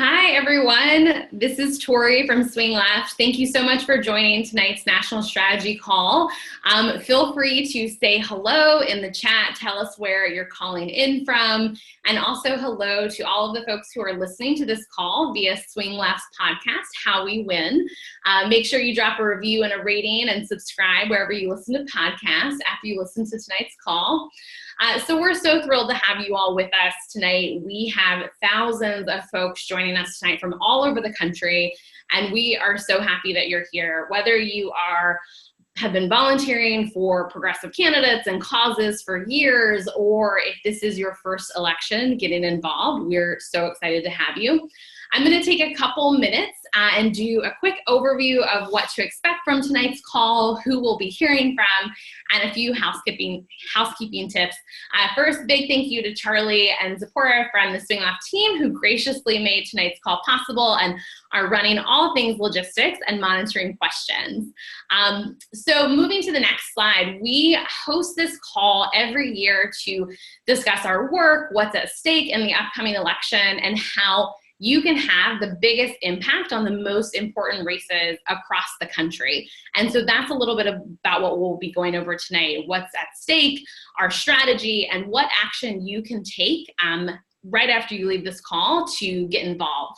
Hi, everyone. This is Tori from Swing Left. Thank you so much for joining tonight's National Strategy Call. Feel free to say hello in the chat, tell us where you're calling in from, and also hello to all of the folks who are listening to this call via Swing Left's podcast, How We Win. Make sure you drop a review and a rating and subscribe wherever you listen to podcasts after you listen to tonight's call. So we're so thrilled to have you all with us tonight. We have thousands of folks joining us tonight from all over the country, and we are so happy that you're here. Whether you have been volunteering for progressive candidates and causes for years, or if this is your first election getting involved, we're so excited to have you. I'm going to take a couple minutes and do a quick overview of what to expect from tonight's call, who we'll be hearing from, and a few housekeeping tips. First, big thank you to Charlie and Zipporah from the Swing Left team who graciously made tonight's call possible and are running all things logistics and monitoring questions. So moving to the next slide, we host this call every year to discuss our work, what's at stake in the upcoming election, and how you can have the biggest impact on the most important races across the country. And so that's a little bit about what we'll be going over tonight, what's at stake, our strategy, and what action you can take right after you leave this call to get involved.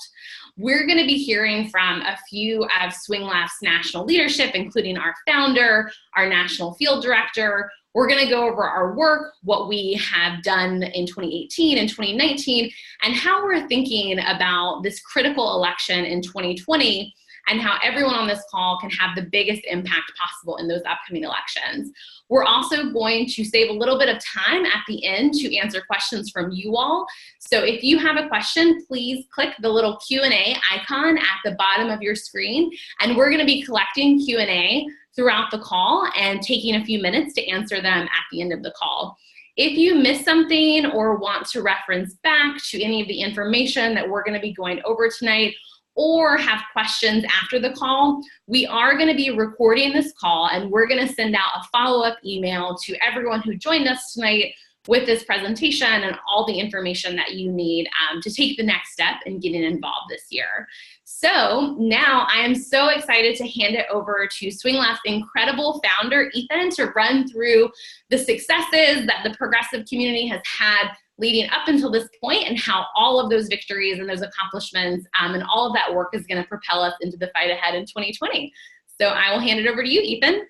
We're going to be hearing from a few of Swing Left's national leadership, including our founder, our national field director. We're going to go over our work, what we have done in 2018 and 2019, and how we're thinking about this critical election in 2020 and how everyone on this call can have the biggest impact possible in those upcoming elections. We're also going to save a little bit of time at the end to answer questions from you all. So if you have a question, please click the little Q&A icon at the bottom of your screen, and we're going to be collecting Q&A throughout the call and taking a few minutes to answer them at the end of the call. If you missed something or want to reference back to any of the information that we're going to be going over tonight, or have questions after the call, we are going to be recording this call and we're going to send out a follow-up email to everyone who joined us tonight with this presentation and all the information that you need to take the next step in getting involved this year. So now I am so excited to hand it over to Swing Left's incredible founder, Ethan, to run through the successes that the progressive community has had leading up until this point and how all of those victories and those accomplishments and all of that work is going to propel us into the fight ahead in 2020. So I will hand it over to you, Ethan.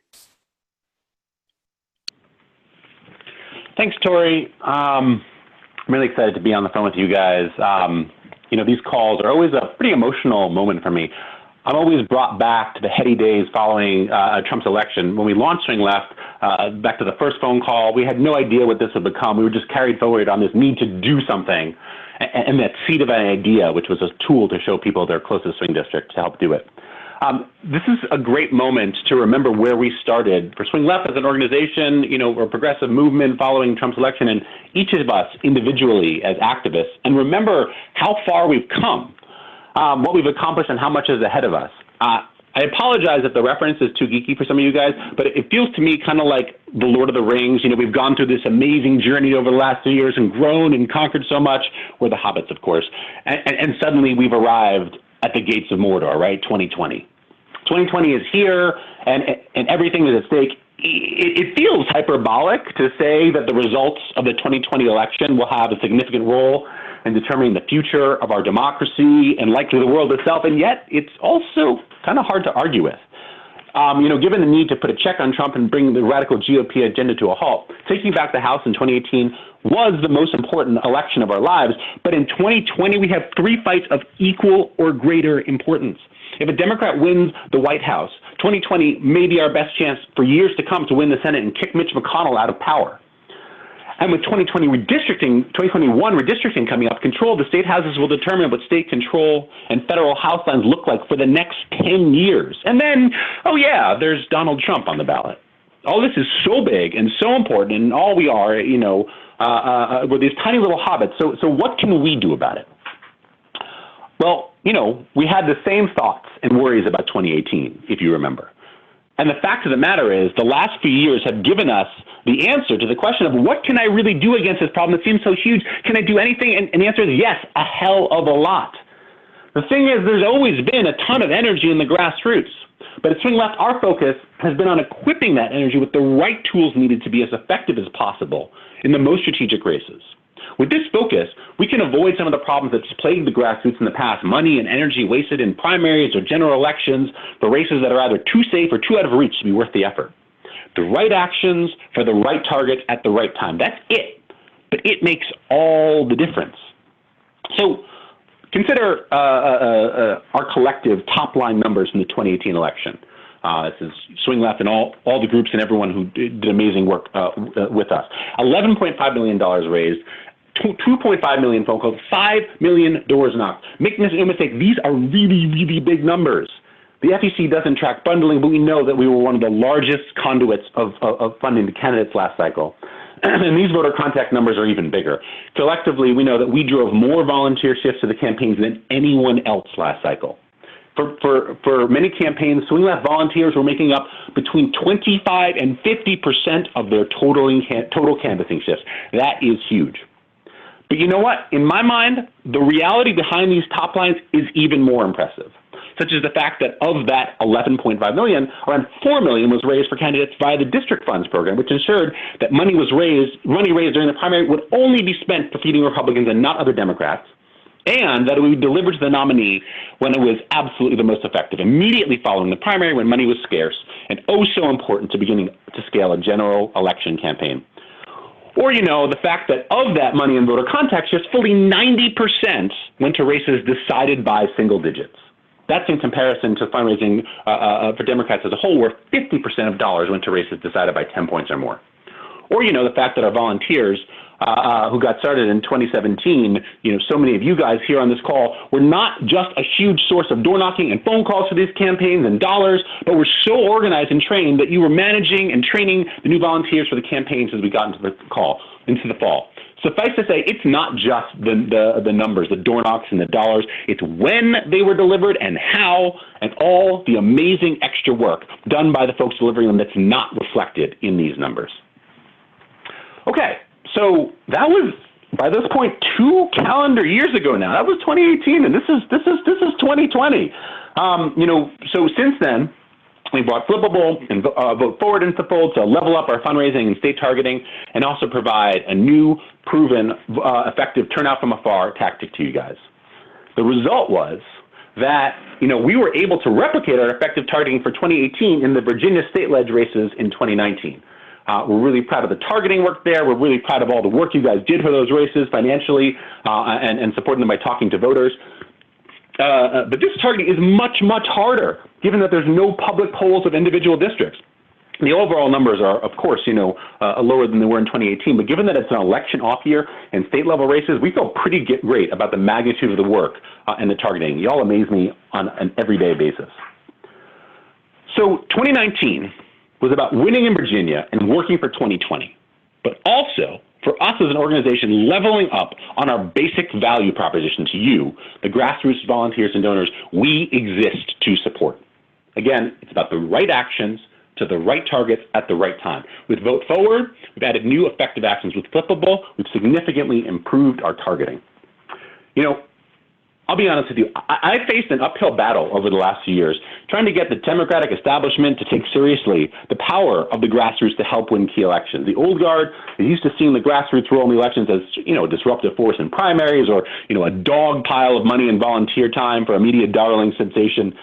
Thanks, Tori. I'm really excited to be on the phone with you guys. These calls are always a pretty emotional moment for me. I'm always brought back to the heady days following Trump's election. When we launched Swing Left, back to the first phone call, we had no idea what this would become. We were just carried forward on this need to do something, and that seed of an idea, which was a tool to show people their closest swing district to help do it. This is a great moment to remember where we started. For Swing Left as an organization, we're a progressive movement following Trump's election, and each of us individually as activists, and remember how far we've come, what we've accomplished and how much is ahead of us. I apologize if the reference is too geeky for some of you guys, but it feels to me kind of like the Lord of the Rings. We've gone through this amazing journey over the last 2 years and grown and conquered so much. We're the hobbits, of course. And suddenly we've arrived at the gates of Mordor, right? 2020. 2020 is here, and everything is at stake. It feels hyperbolic to say that the results of the 2020 election will have a significant role in determining the future of our democracy and likely the world itself, and yet it's also kind of hard to argue with. Given the need to put a check on Trump and bring the radical GOP agenda to a halt, taking back the House in 2018 was the most important election of our lives, but in 2020 we have three fights of equal or greater importance. If a Democrat wins the White House, 2020 may be our best chance for years to come to win the Senate and kick Mitch McConnell out of power. And with 2021 redistricting coming up, control of the state houses will determine what state control and federal house lines look like for the next 10 years. And then, oh yeah, there's Donald Trump on the ballot. All this is so big and so important, and all we are, we're these tiny little hobbits. So what can we do about it? Well, we had the same thoughts and worries about 2018, if you remember. And the fact of the matter is, the last few years have given us the answer to the question of what can I really do against this problem that seems so huge? Can I do anything? And the answer is yes, a hell of a lot. The thing is, there's always been a ton of energy in the grassroots. But at Swing Left, our focus has been on equipping that energy with the right tools needed to be as effective as possible in the most strategic races. With this focus, we can avoid some of the problems that's plagued the grassroots in the past, money and energy wasted in primaries or general elections for races that are either too safe or too out of reach to be worth the effort. The right actions for the right targets at the right time. That's it. But it makes all the difference. So consider our collective top-line numbers from the 2018 election. This is Swing Left and all the groups and everyone who did amazing work with us. $11.5 million raised, 2.5 million phone calls, 5 million doors knocked. Make no mistake, these are really, really big numbers. The FEC doesn't track bundling, but we know that we were one of the largest conduits of funding to candidates last cycle. And these voter contact numbers are even bigger. Collectively, we know that we drove more volunteer shifts to the campaigns than anyone else last cycle. For many campaigns, Swing Left volunteers were making up between 25 and 50% of their total canvassing shifts. That is huge. But you know what? In my mind, the reality behind these top lines is even more impressive, such as the fact that of that 11.5 million, around 4 million was raised for candidates via the district funds program, which ensured that money raised during the primary would only be spent defeating Republicans and not other Democrats, and that it would be delivered to the nominee when it was absolutely the most effective, immediately following the primary when money was scarce and oh so important to beginning to scale a general election campaign. Or, you know, the fact that of that money in voter contact shifts, fully 90% went to races decided by single digits. That's in comparison to fundraising for Democrats as a whole, where 50% of dollars went to races decided by 10 points or more. Or, you know, the fact that our volunteers who got started in 2017, you know, so many of you guys here on this call were not just a huge source of door knocking and phone calls for these campaigns and dollars, but were so organized and trained that you were managing and training the new volunteers for the campaigns as we got into the fall. Suffice to say, it's not just the numbers, the door knocks and the dollars. It's when they were delivered and how, and all the amazing extra work done by the folks delivering them that's not reflected in these numbers. Okay, so that was, by this point, 2 calendar years ago now. That was 2018, and this is 2020. You know, so since then, we brought Flippable and Vote Forward into the fold to level up our fundraising and state targeting, and also provide a new, proven, effective turnout from afar tactic to you guys. The result was that, you know, we were able to replicate our effective targeting for 2018 in the Virginia state-led races in 2019. We're really proud of the targeting work there. We're really proud of all the work you guys did for those races financially and supporting them by talking to voters. But this targeting is much, much harder, given that there's no public polls of individual districts. The overall numbers are, of course, you know, lower than they were in 2018. But given that it's an election off year and state level races, we feel pretty great about the magnitude of the work and the targeting. Y'all amaze me on an everyday basis. So 2019 was about winning in Virginia and working for 2020, but also for us as an organization leveling up on our basic value proposition to you, the grassroots volunteers and donors we exist to support. Again, it's about the right actions to the right targets at the right time. With Vote Forward, we've added new effective actions. With Flippable, we've significantly improved our targeting. You know, I'll be honest with you, I faced an uphill battle over the last few years, trying to get the Democratic establishment to take seriously the power of the grassroots to help win key elections. The old guard is used to seeing the grassroots role in the elections as, you know, a disruptive force in primaries or, you know, a dog pile of money and volunteer time for a media darling sensation,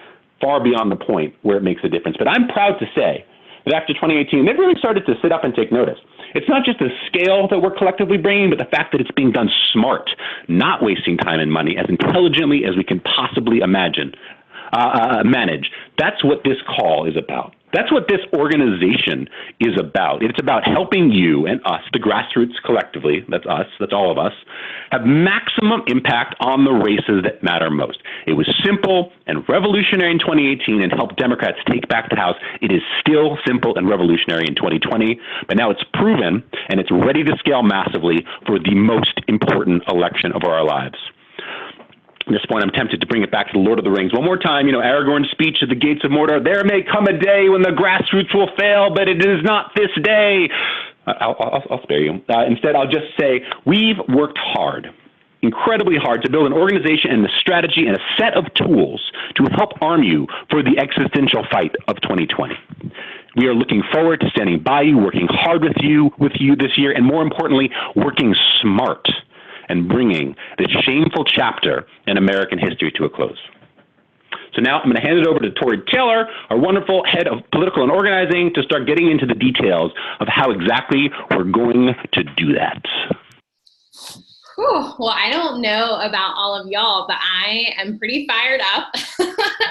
far beyond the point where it makes a difference. But I'm proud to say that after 2018, they've really started to sit up and take notice. It's not just the scale that we're collectively bringing, but the fact that it's being done smart, not wasting time and money, as intelligently as we can possibly manage. That's what this call is about. That's what this organization is about. It's about helping you and us, the grassroots collectively, that's us, that's all of us, have maximum impact on the races that matter most. It was simple and revolutionary in 2018 and helped Democrats take back the House. It is still simple and revolutionary in 2020, but now it's proven and it's ready to scale massively for the most important election of our lives. At this point, I'm tempted to bring it back to the Lord of the Rings. One more time, you know, Aragorn's speech at the gates of Mordor, there may come a day when the grassroots will fail, but it is not this day. I'll spare you. Instead, I'll just say, we've worked hard incredibly hard to build an organization and a strategy and a set of tools to help arm you for the existential fight of 2020. We are looking forward to standing by you, working hard with you this year, and more importantly, working smart and bringing this shameful chapter in American history to a close. So now I'm going to hand it over to Tori Taylor, our wonderful head of political and organizing, to start getting into the details of how exactly we're going to do that. Whew. Well, I don't know about all of y'all, but I am pretty fired up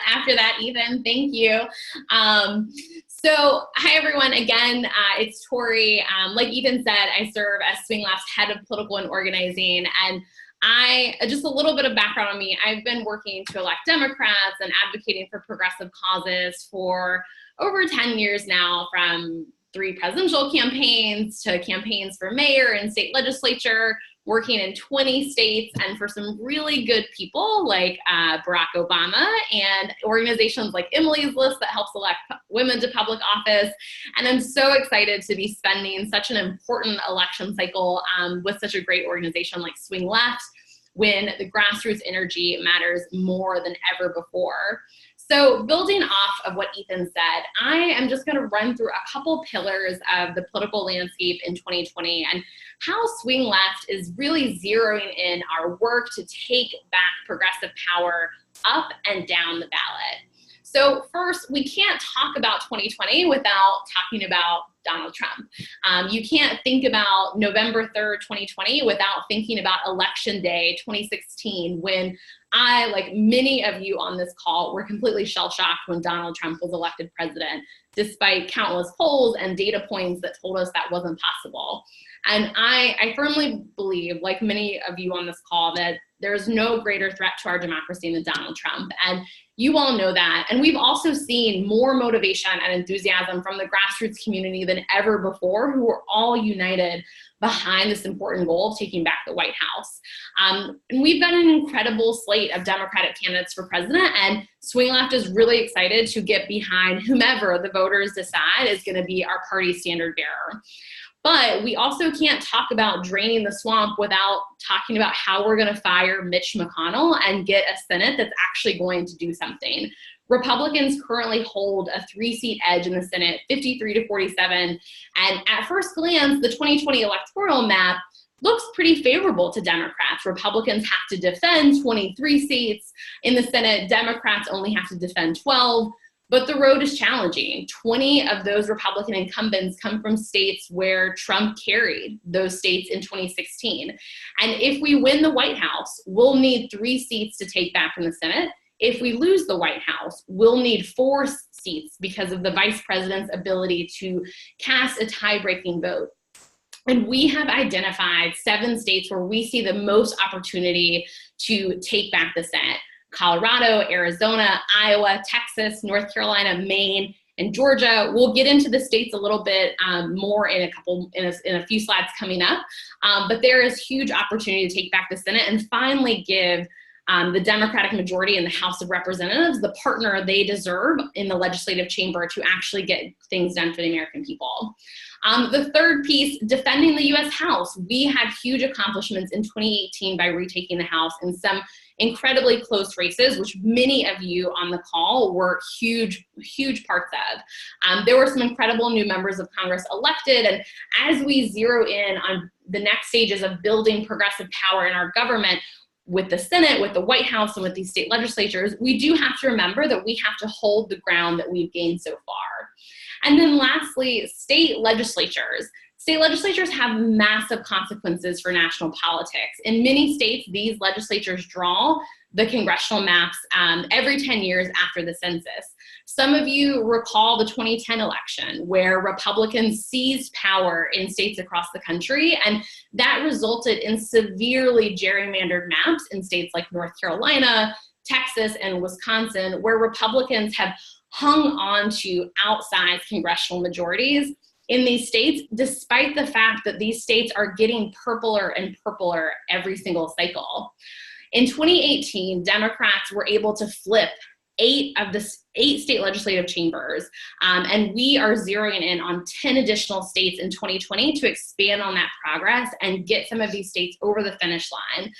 after that, Ethan. Thank you. So hi, everyone. Again, it's Tori. Like Ethan said, I serve as Swing Left's head of political and organizing. And just a little bit of background on me. I've been working to elect Democrats and advocating for progressive causes for over 10 years now, from 3 presidential campaigns to campaigns for mayor and state legislature, working in 20 states, and for some really good people like Barack Obama, and organizations like Emily's List that helps elect women to public office. And I'm so excited to be spending such an important election cycle with such a great organization like Swing Left, when the grassroots energy matters more than ever before. So building off of what Ethan said, I am just going to run through a couple pillars of the political landscape in 2020 and how Swing Left is really zeroing in our work to take back progressive power up and down the ballot. So first, we can't talk about 2020 without talking about Donald Trump. You can't think about November 3rd, 2020 without thinking about Election Day 2016, when I, like many of you on this call, were completely shell-shocked when Donald Trump was elected president, despite countless polls and data points that told us that wasn't possible. And I firmly believe, like many of you on this call, that there's no greater threat to our democracy than Donald Trump. And you all know that. And we've also seen more motivation and enthusiasm from the grassroots community than ever before, who are all united behind this important goal of taking back the White House. And we've got an incredible slate of Democratic candidates for president, and Swing Left is really excited to get behind whomever the voters decide is going to be our party standard bearer. But we also can't talk about draining the swamp without talking about how we're going to fire Mitch McConnell and get a Senate that's actually going to do something. Republicans currently hold a 3-seat edge in the Senate, 53 to 47. And at first glance, the 2020 electoral map looks pretty favorable to Democrats. Republicans have to defend 23 seats in the Senate. Democrats only have to defend 12. But the road is challenging. 20 of those Republican incumbents come from states where Trump carried those states in 2016. And if we win the White House, we'll need 3 seats to take back from the Senate. If we lose the White House, we'll need 4 seats because of the vice president's ability to cast a tie-breaking vote. And we have identified 7 states where we see the most opportunity to take back the Senate: Colorado, Arizona, Iowa, Texas, North Carolina, Maine, and Georgia. We'll get into the states a little bit more in a few slides coming up. But there is huge opportunity to take back the Senate and finally give the Democratic majority in the House of Representatives the partner they deserve in the legislative chamber to actually get things done for the American people. The third piece, defending the U.S. House. We had huge accomplishments in 2018 by retaking the House in some incredibly close races, which many of you on the call were huge parts of. There were some incredible new members of Congress elected, and as we zero in on the next stages of building progressive power in our government, with the Senate, with the White House, and with these state legislatures, we do have to remember that we have to hold the ground that we've gained so far. And then lastly, state legislatures. State legislatures have massive consequences for national politics. In many states, these legislatures draw the congressional maps every 10 years after the census. Some of you recall the 2010 election, where Republicans seized power in states across the country, and that resulted in severely gerrymandered maps in states like North Carolina, Texas, and Wisconsin, where Republicans have hung on to outsized congressional majorities in these states, despite the fact that these states are getting purpler and purpler every single cycle. In 2018, Democrats were able to flip 8 state legislative chambers, and we are zeroing in on 10 additional states in 2020 to expand on that progress and get some of these states over the finish line.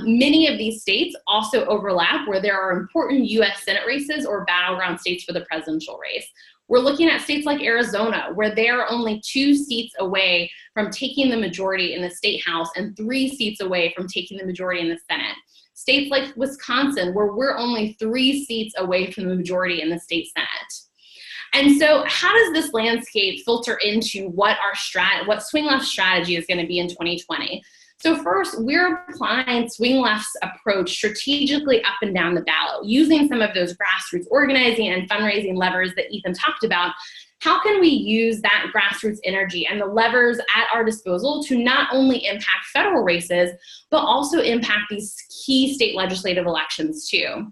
Many of these states also overlap where there are important U.S. Senate races or battleground states for the presidential race. We're looking at states like Arizona, where they are only 2 seats away from taking the majority in the state house and 3 seats away from taking the majority in the Senate. States like Wisconsin, where we're only 3 seats away from the majority in the state Senate. And so how does this landscape filter into what Swing Left's strategy is going to be in 2020? So first, we're applying Swing Left's approach strategically up and down the ballot, using some of those grassroots organizing and fundraising levers that Ethan talked about. How can we use that grassroots energy and the levers at our disposal to not only impact federal races, but also impact these key state legislative elections too?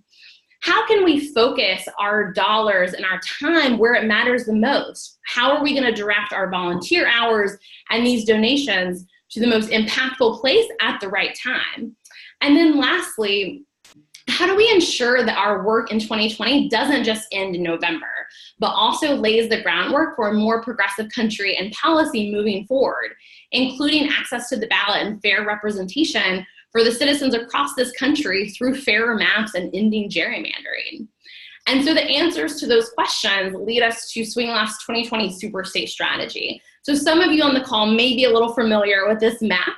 How can we focus our dollars and our time where it matters the most? How are we going to direct our volunteer hours and these donations to the most impactful place at the right time? And then lastly, how do we ensure that our work in 2020 doesn't just end in November, but also lays the groundwork for a more progressive country and policy moving forward, including access to the ballot and fair representation for the citizens across this country through fairer maps and ending gerrymandering? And so the answers to those questions lead us to Swing Left's 2020 Super State Strategy. So some of you on the call may be a little familiar with this map.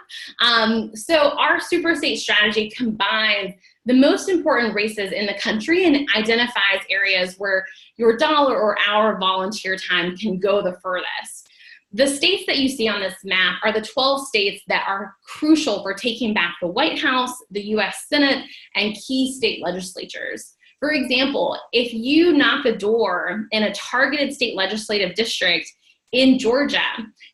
So our Super State Strategy combines the most important races in the country and identifies areas where your dollar or hour volunteer time can go the furthest. The states that you see on this map are the 12 states that are crucial for taking back the White House, the US Senate, and key state legislatures. For example, if you knock a door in a targeted state legislative district in Georgia,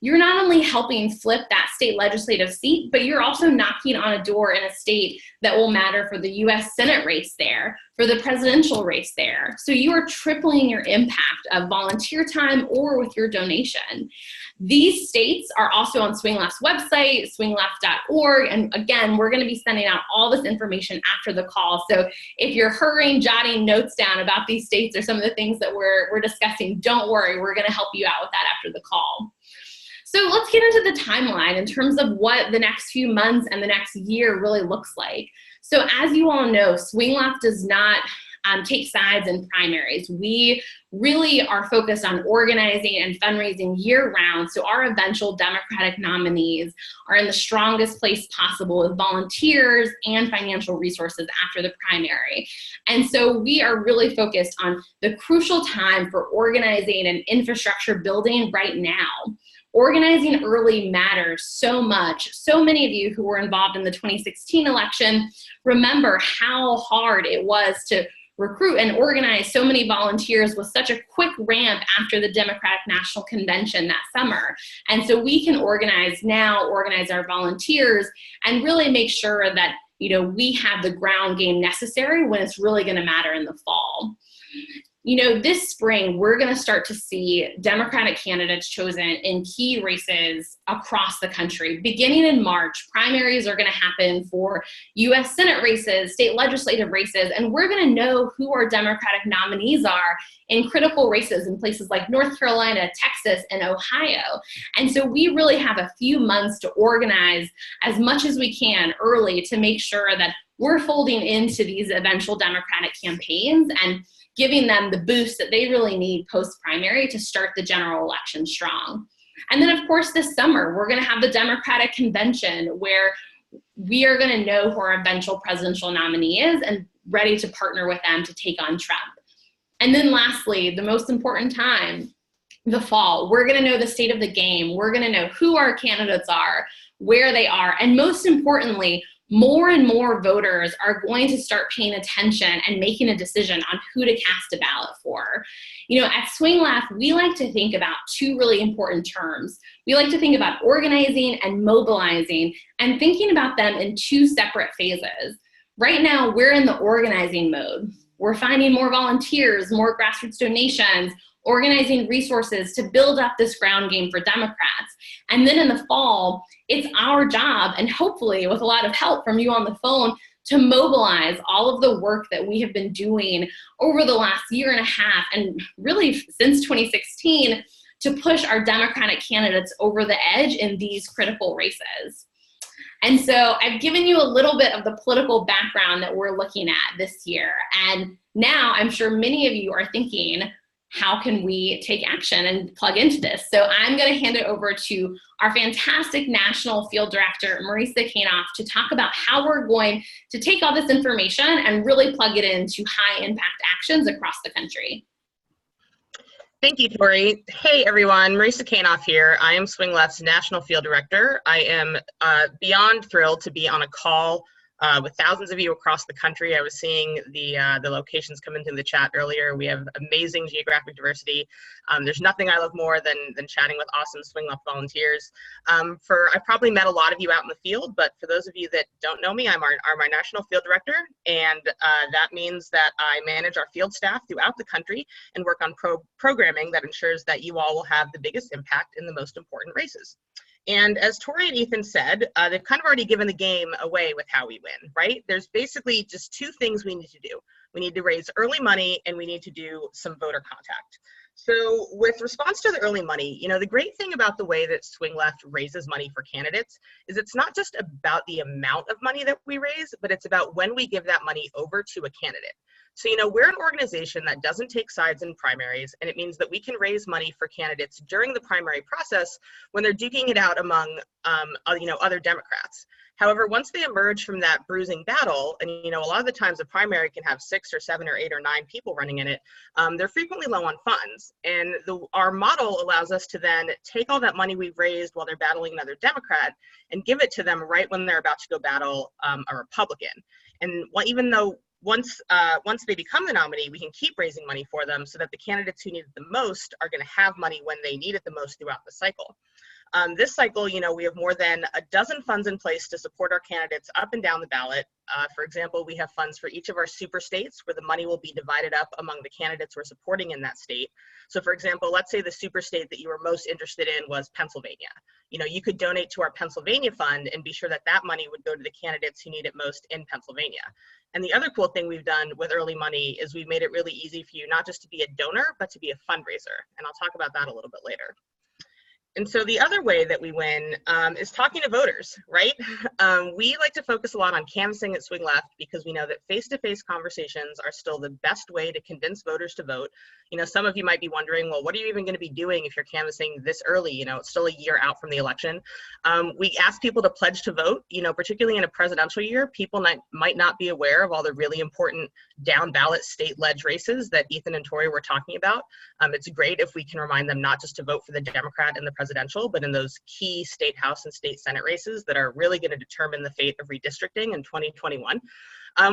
you're not only helping flip that state legislative seat, but you're also knocking on a door in a state that will matter for the US Senate race there, for the presidential race there. So you are tripling your impact of volunteer time or with your donation. These states are also on Swing Left's website, swingleft.org. And again, we're going to be sending out all this information after the call. So if you're hurrying, jotting notes down about these states or some of the things that we're discussing, don't worry, we're going to help you out with that after the call. So let's get into the timeline in terms of what the next few months and the next year really looks like. So as you all know, Swing Left does not take sides in primaries. We really are focused on organizing and fundraising year-round, so our eventual Democratic nominees are in the strongest place possible with volunteers and financial resources after the primary. And so we are really focused on the crucial time for organizing and infrastructure building right now. Organizing early matters so much. So many of you who were involved in the 2016 election remember how hard it was to recruit and organize so many volunteers with such a quick ramp after the Democratic National Convention that summer. And so we can organize now, organize our volunteers, and really make sure that we have the ground game necessary when it's really going to matter in the fall. This spring, we're going to start to see Democratic candidates chosen in key races across the country. Beginning in March, primaries are going to happen for U.S. Senate races, state legislative races, and we're going to know who our Democratic nominees are in critical races in places like North Carolina, Texas, and Ohio. And so we really have a few months to organize as much as we can early to make sure that we're folding into these eventual Democratic campaigns and giving them the boost that they really need post-primary to start the general election strong. And then, of course, this summer, we're going to have the Democratic Convention where we are going to know who our eventual presidential nominee is and ready to partner with them to take on Trump. And then lastly, the most important time, the fall, we're going to know the state of the game. We're going to know who our candidates are, where they are, and most importantly, more and more voters are going to start paying attention and making a decision on who to cast a ballot for. At Swing Left, we like to think about 2 really important terms. We like to think about organizing and mobilizing and thinking about them in 2 separate phases. Right now, we're in the organizing mode. We're finding more volunteers, more grassroots donations, organizing resources to build up this ground game for Democrats. And then in the fall, it's our job, and hopefully with a lot of help from you on the phone, to mobilize all of the work that we have been doing over the last year and a half, and really since 2016, to push our Democratic candidates over the edge in these critical races. And so I've given you a little bit of the political background that we're looking at this year. And now I'm sure many of you are thinking, how can we take action and plug into this? So I'm going to hand it over to our fantastic National Field Director, Marisa Kanoff, to talk about how we're going to take all this information and really plug it into high impact actions across the country. Thank you, Tori. Hey, everyone. Marisa Kanoff here. I am Swing Left's National Field Director. I am beyond thrilled to be on a call with thousands of you across the country. I was seeing the locations come into the chat earlier. We have amazing geographic diversity. There's nothing I love more than chatting with awesome Swing Left volunteers. I probably met a lot of you out in the field, but for those of you that don't know me, I'm our National Field Director, and that means that I manage our field staff throughout the country and work on programming that ensures that you all will have the biggest impact in the most important races. And as Tori and Ethan said, they've kind of already given the game away with how we win, right? There's basically just two things we need to do. We need to raise early money, and we need to do some voter contact. So with response to the early money, you know, the great thing about the way that Swing Left raises money for candidates is it's not just about the amount of money that we raise, but it's about when we give that money over to a candidate. So, you know, we're an organization that doesn't take sides in primaries, and it means that we can raise money for candidates during the primary process when they're duking it out among, other Democrats. However, once they emerge from that bruising battle, and, you know, a lot of the times a primary can have 6 or 7 or 8 or 9 people running in it, they're frequently low on funds. And our model allows us to then take all that money we've raised while they're battling another Democrat and give it to them right when they're about to go battle a Republican. And even though once they become the nominee, we can keep raising money for them so that the candidates who need it the most are going to have money when they need it the most throughout the cycle. This cycle, you know, we have more than a dozen funds in place to support our candidates up and down the ballot. For example, we have funds for each of our super states where the money will be divided up among the candidates we're supporting in that state. So for example, let's say the super state that you were most interested in was Pennsylvania. You know, you could donate to our Pennsylvania fund and be sure that that money would go to the candidates who need it most in Pennsylvania. And the other cool thing we've done with early money is we've made it really easy for you not just to be a donor, but to be a fundraiser. And I'll talk about that a little bit later. And so the other way that we win is talking to voters, right? We like to focus a lot on canvassing at Swing Left because we know that face-to-face conversations are still the best way to convince voters to vote. You know, some of you might be wondering, well, what are you even going to be doing if you're canvassing this early? You know, it's still a year out from the election. We ask people to pledge to vote, you know, particularly in a presidential year. People might not be aware of all the really important down ballot state-led races that Ethan and Tori were talking about. It's great if we can remind them not just to vote for the Democrat and the presidential, but in those key state house and state senate races that are really going to determine the fate of redistricting in 2021.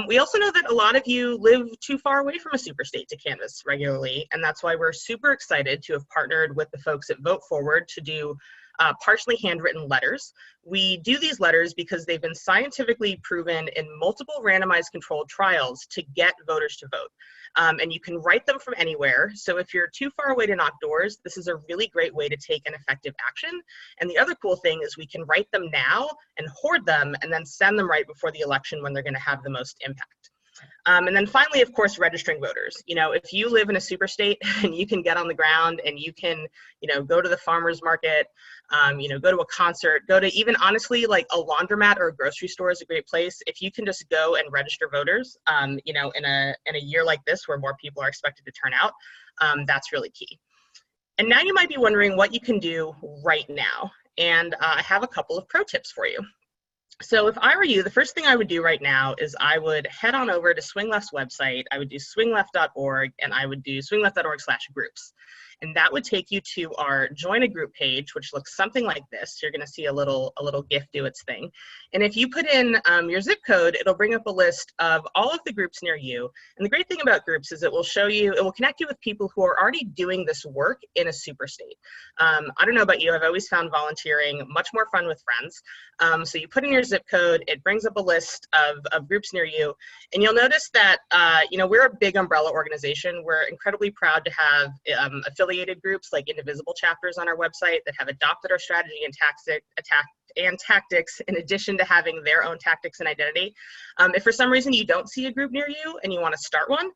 We also know that a lot of you live too far away from a super state to canvass regularly, and that's why we're super excited to have partnered with the folks at Vote Forward to do partially handwritten letters. We do these letters because they've been scientifically proven in multiple randomized controlled trials to get voters to vote. And you can write them from anywhere. So if you're too far away to knock doors, this is a really great way to take an effective action. And the other cool thing is we can write them now and hoard them and then send them right before the election when they're going to have the most impact. And then finally, of course, registering voters. You know, if you live in a super state and you can get on the ground and you can, you know, go to the farmer's market, you know, go to a concert, go to even honestly like a laundromat or a grocery store is a great place. If you can just go and register voters, you know, in a year like this where more people are expected to turn out, that's really key. And now you might be wondering what you can do right now. And I have a couple of pro tips for you. So if I were you, the first thing I would do right now is I would head on over to Swing Left's website. I would do swingleft.org and I would do swingleft.org/groups. And that would take you to our join a group page, which looks something like this. You're going to see a little GIF do its thing. And if you put in your zip code, it'll bring up a list of all of the groups near you. And the great thing about groups is it will connect you with people who are already doing this work in a super state. I don't know about you, I've always found volunteering much more fun with friends. So you put in your zip code, it brings up a list of groups near you. And you'll notice that, you know, we're a big umbrella organization. We're incredibly proud to have affiliated groups like Indivisible chapters on our website that have adopted our strategy and and tactics in addition to having their own tactics and identity. If for some reason you don't see a group near you and you want to start one,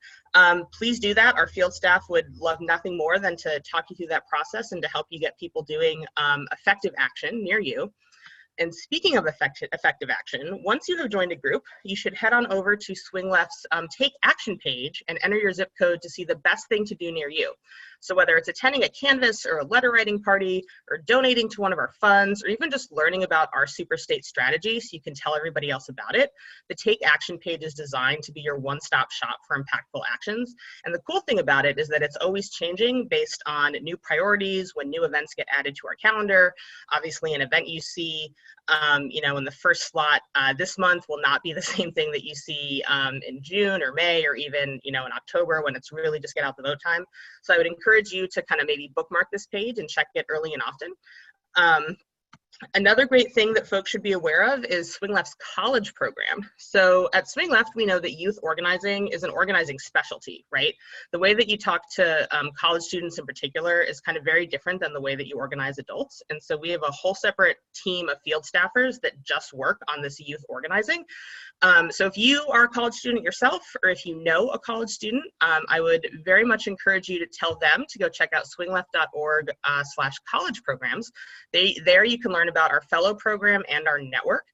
please do that. Our field staff would love nothing more than to talk you through that process and to help you get people doing effective action near you. And speaking of effective action, once you have joined a group, you should head on over to Swing Left's Take Action page and enter your zip code to see the best thing to do near you. So whether it's attending a Canvas or a letter writing party, or donating to one of our funds, or even just learning about our super state strategy so you can tell everybody else about it, the Take Action page is designed to be your one-stop shop for impactful actions. And the cool thing about it is that it's always changing based on new priorities, when new events get added to our calendar. Obviously, an event you see in the first slot this month will not be the same thing that you see in June or May, or even in October, when it's really just get out the vote time. So I would encourage you to kind of maybe bookmark this page and check it early and often. Another great thing that folks should be aware of is Swing Left's college program. So at Swing Left, we know that youth organizing is an organizing specialty, right? The way that you talk to college students in particular is kind of very different than the way that you organize adults. And so we have a whole separate team of field staffers that just work on this youth organizing. So if you are a college student yourself, or if you know a college student, I would very much encourage you to tell them to go check out swingleft.org/college programs. There you can learn about our fellow program and our network.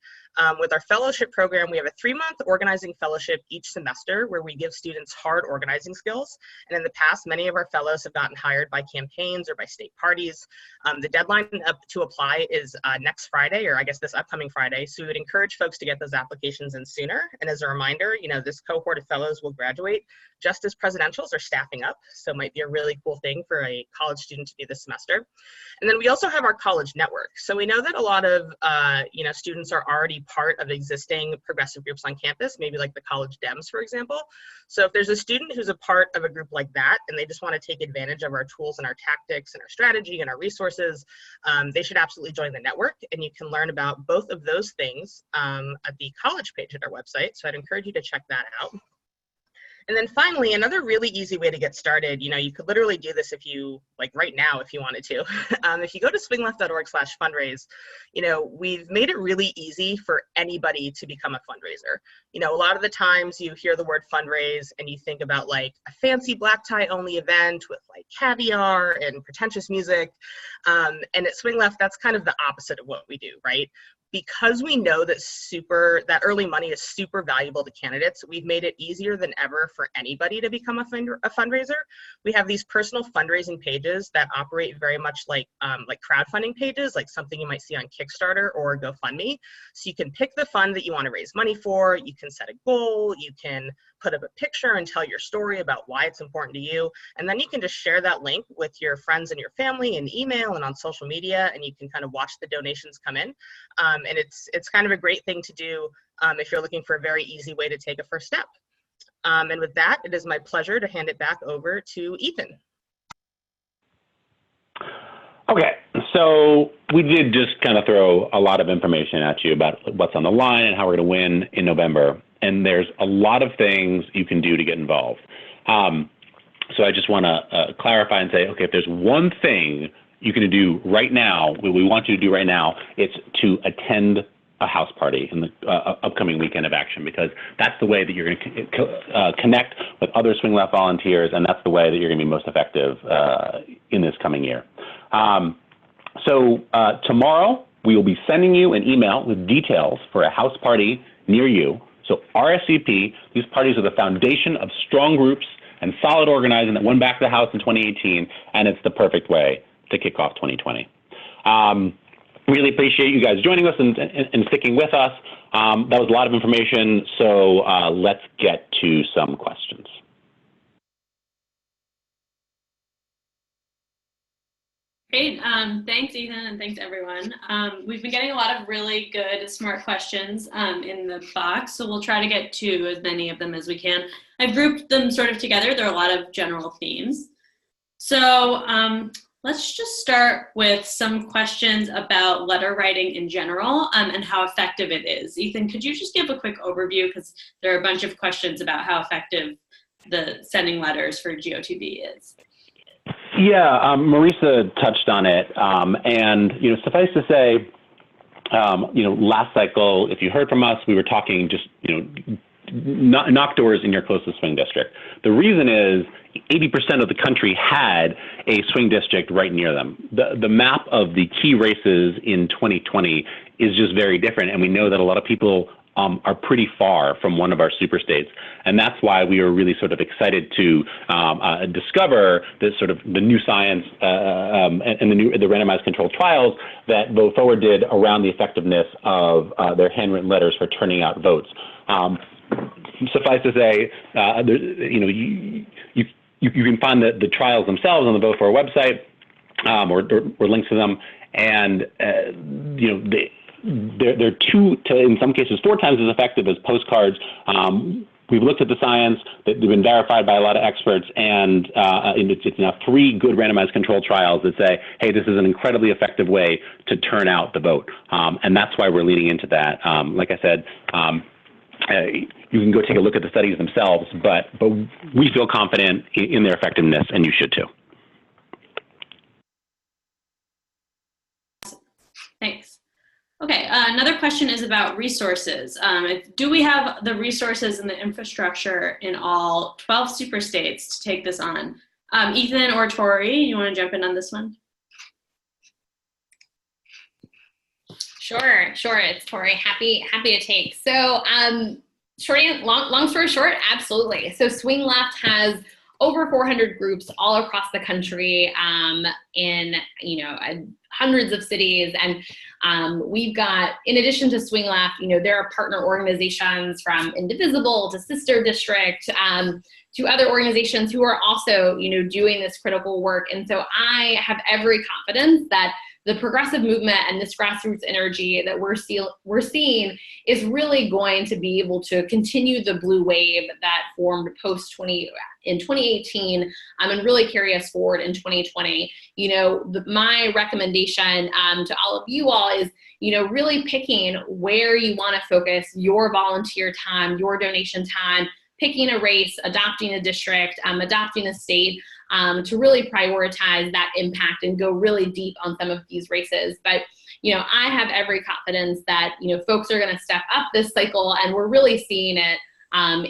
With our fellowship program, we have a 3-month organizing fellowship each semester where we give students hard organizing skills. And in the past, many of our fellows have gotten hired by campaigns or by state parties. The deadline to apply is next Friday, or I guess this upcoming Friday. So we would encourage folks to get those applications in sooner. And as a reminder, this cohort of fellows will graduate just as presidentials are staffing up. So it might be a really cool thing for a college student to do this semester. And then we also have our college network. So we know that a lot of students are already part of existing progressive groups on campus, maybe like the College Dems, for example. So if there's a student who's a part of a group like that, and they just want to take advantage of our tools and our tactics and our strategy and our resources, they should absolutely join the network. And you can learn about both of those things at the college page at our website. So I'd encourage you to check that out. And then finally, another really easy way to get started, you could literally do this right now if you wanted to. If you go to swingleft.org/fundraise, we've made it really easy for anybody to become a fundraiser. A lot of the times you hear the word fundraise and you think about like a fancy black tie only event with like caviar and pretentious music. And at Swing Left, that's kind of the opposite of what we do, right? Because we know that early money is super valuable to candidates, we've made it easier than ever for anybody to become a fundraiser. We have these personal fundraising pages that operate very much like crowdfunding pages, like something you might see on Kickstarter or GoFundMe. So you can pick the fund that you want to raise money for, you can set a goal, you can put up a picture and tell your story about why it's important to you, and then you can just share that link with your friends and your family in email and on social media, and you can kind of watch the donations come in. And it's kind of a great thing to do if you're looking for a very easy way to take a first step. And with that, it is my pleasure to hand it back over to Ethan. Okay, so we did just kind of throw a lot of information at you about what's on the line and how we're going to win in November. And there's a lot of things you can do to get involved. So I just want to clarify and say, okay, if there's one thing you can do right now, what we want you to do right now, it's to attend a house party in the upcoming weekend of action, because that's the way that you're going to connect with other Swing Left volunteers, and that's the way that you're going to be most effective in this coming year. So tomorrow, we will be sending you an email with details for a house party near you. So RSVP, these parties are the foundation of strong groups and solid organizing that won back the House in 2018, and it's the perfect way to kick off 2020. Really appreciate you guys joining us and sticking with us. That was a lot of information, so let's get to some questions. Great. Thanks, Ethan, and thanks, everyone. We've been getting a lot of really good, smart questions in the box, so we'll try to get to as many of them as we can. I've grouped them sort of together. There are a lot of general themes. So let's just start with some questions about letter writing in general and how effective it is. Ethan, could you just give a quick overview, because there are a bunch of questions about how effective the sending letters for GOTV is. Yeah, Marisa touched on it, and suffice to say, last cycle, if you heard from us, we were talking just, knock doors in your closest swing district. The reason is 80% of the country had a swing district right near them. The map of the key races in 2020 is just very different, and we know that a lot of people are pretty far from one of our super states, and that's why we were really sort of excited to discover this sort of the new science and the randomized controlled trials that Vote Forward did around the effectiveness of their handwritten letters for turning out votes. Suffice to say, you can find the trials themselves on the Vote Forward website or links to them, and they're 2 to, in some cases, 4 times as effective as postcards. We've looked at the science, they've been verified by a lot of experts, and it's now 3 good randomized controlled trials that say, hey, this is an incredibly effective way to turn out the vote. And that's why we're leaning into that. Like I said, you can go take a look at the studies themselves, but we feel confident in their effectiveness, and you should too. Thanks. Okay, another question is about resources. Do we have the resources and the infrastructure in all 12 super states to take this on? Ethan or Tori, you want to jump in on this one? Sure, it's Tori. Happy to take. So, long story short, absolutely. So Swing Left has over 400 groups all across the country in hundreds of cities, and we've got, in addition to Swing Left, there are partner organizations from Indivisible to Sister District to other organizations who are also doing this critical work. And so I have every confidence that the progressive movement and this grassroots energy that we're seeing is really going to be able to continue the blue wave that formed in 2018 and really carry us forward in 2020. My recommendation to all of you all is, really picking where you want to focus your volunteer time, your donation time, picking a race, adopting a district, adopting a state, to really prioritize that impact and go really deep on some of these races. But, I have every confidence that, folks are going to step up this cycle, and we're really seeing it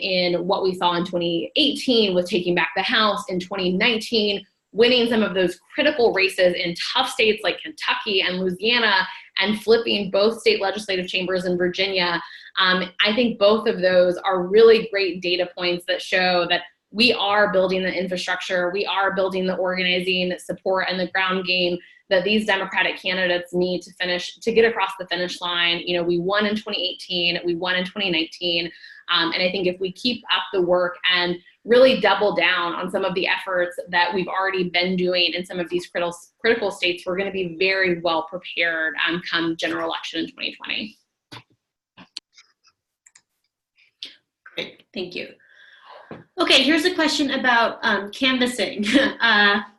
in what we saw in 2018 with taking back the House, in 2019, winning some of those critical races in tough states like Kentucky and Louisiana, and flipping both state legislative chambers in Virginia. I think both of those are really great data points that show that we are building the infrastructure, we are building the organizing support and the ground game that these Democratic candidates need to get across the finish line. We won in 2018, we won in 2019, and I think if we keep up the work and really double down on some of the efforts that we've already been doing in some of these critical states, we're going to be very well prepared come general election in 2020. Great, thank you. Okay, here's a question about canvassing.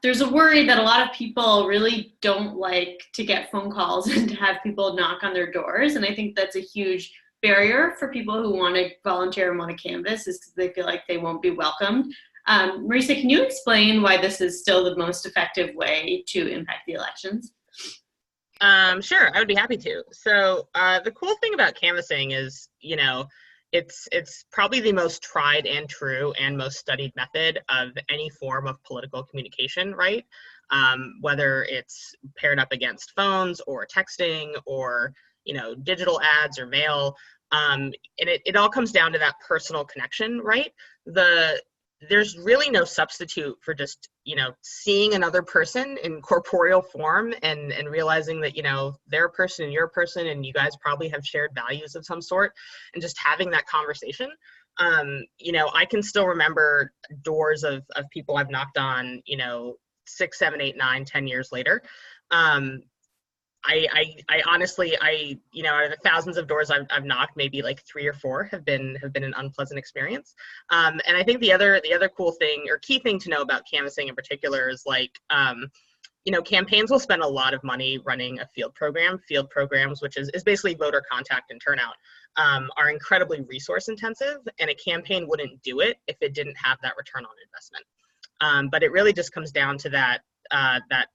There's a worry that a lot of people really don't like to get phone calls and to have people knock on their doors, and I think that's a huge barrier for people who want to volunteer and want to canvass, is because they feel like they won't be welcomed. Marisa, can you explain why this is still the most effective way to impact the elections? Sure, I would be happy to. So the cool thing about canvassing is, it's probably the most tried and true and most studied method of any form of political communication, right? Whether it's paired up against phones or texting or, digital ads or mail. And it all comes down to that personal connection, right? There's really no substitute for just, seeing another person in corporeal form and realizing that, they're a person and you're a person and you guys probably have shared values of some sort, and just having that conversation. I can still remember doors of people I've knocked on, 6, 7, 8, 9, 10 years later. I honestly, out of the thousands of doors I've knocked, maybe like 3 or 4 have been an unpleasant experience. And I think the other cool thing or key thing to know about canvassing in particular is campaigns will spend a lot of money running a field program. Field programs, which is basically voter contact and turnout, are incredibly resource intensive, and a campaign wouldn't do it if it didn't have that return on investment. But it really just comes down to that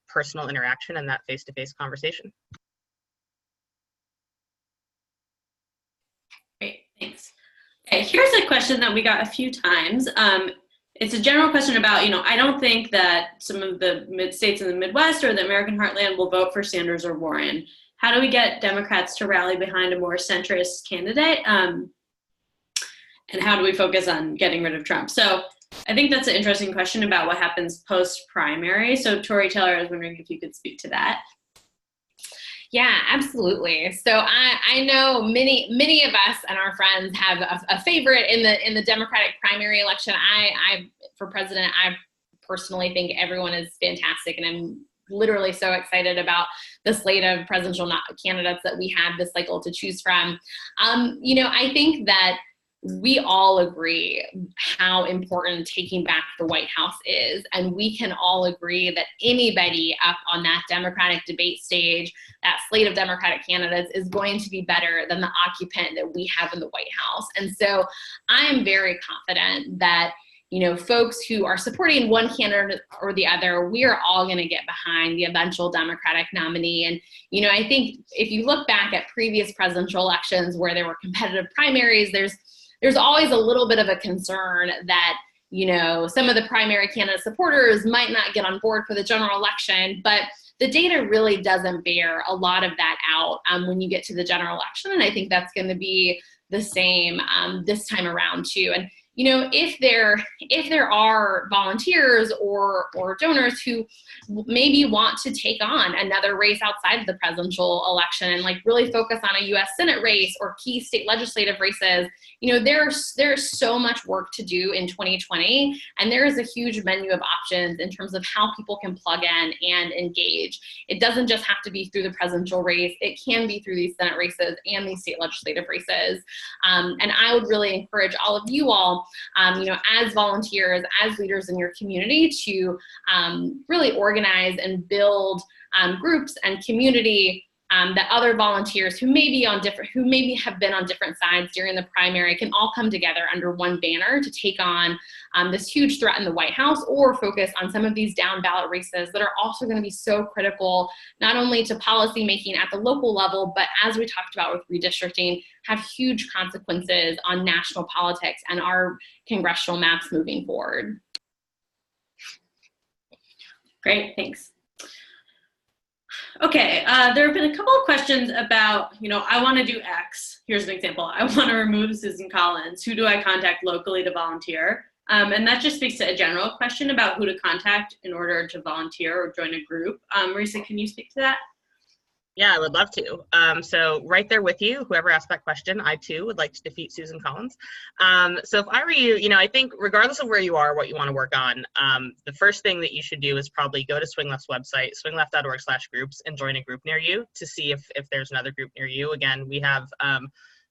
personal interaction and that face-to-face conversation. Thanks. Okay, here's a question that we got a few times. It's a general question about, I don't think that some of the states in the Midwest or the American heartland will vote for Sanders or Warren. How do we get Democrats to rally behind a more centrist candidate? And how do we focus on getting rid of Trump? So I think that's an interesting question about what happens post-primary. So Tori Taylor, I was wondering if you could speak to that. Yeah, absolutely. So I know many of us and our friends have a favorite in the Democratic primary election. For president, I personally think everyone is fantastic, and I'm literally so excited about the slate of presidential candidates that we have this cycle to choose from. I think that we all agree how important taking back the White House is, and we can all agree that anybody up on that Democratic debate stage, that slate of Democratic candidates, is going to be better than the occupant that we have in the White House. And so I'm very confident that folks who are supporting one candidate or the other, we are all going to get behind the eventual Democratic nominee. And, I think if you look back at previous presidential elections where there were competitive primaries, there's always a little bit of a concern that, some of the primary candidate supporters might not get on board for the general election, but the data really doesn't bear a lot of that out when you get to the general election. And I think that's going to be the same this time around too. And if there are volunteers or donors who maybe want to take on another race outside of the presidential election and really focus on a U.S. Senate race or key state legislative races, there's so much work to do in 2020, and there is a huge menu of options in terms of how people can plug in and engage. It doesn't just have to be through the presidential race; it can be through these Senate races and these state legislative races. And I would really encourage all of you all, as volunteers, as leaders in your community, to really organize and build groups and community that other volunteers who maybe have been on different sides during the primary can all come together under one banner to take on this huge threat in the White House, or focus on some of these down ballot races that are also going to be so critical, not only to policy making at the local level, but as we talked about with redistricting, have huge consequences on national politics and our congressional maps moving forward. Great, thanks. Okay, there have been a couple of questions about, I want to do X. Here's an example. I want to remove Susan Collins. Who do I contact locally to volunteer? And that just speaks to a general question about who to contact in order to volunteer or join a group. Marisa, can you speak to that? Yeah, I would love to. So right there with you, whoever asked that question, I too would like to defeat Susan Collins. So if I were you, I think regardless of where you are, what you want to work on, the first thing that you should do is probably go to Swing Left's website, swingleft.org/groups, and join a group near you to see if there's another group near you. Again, we have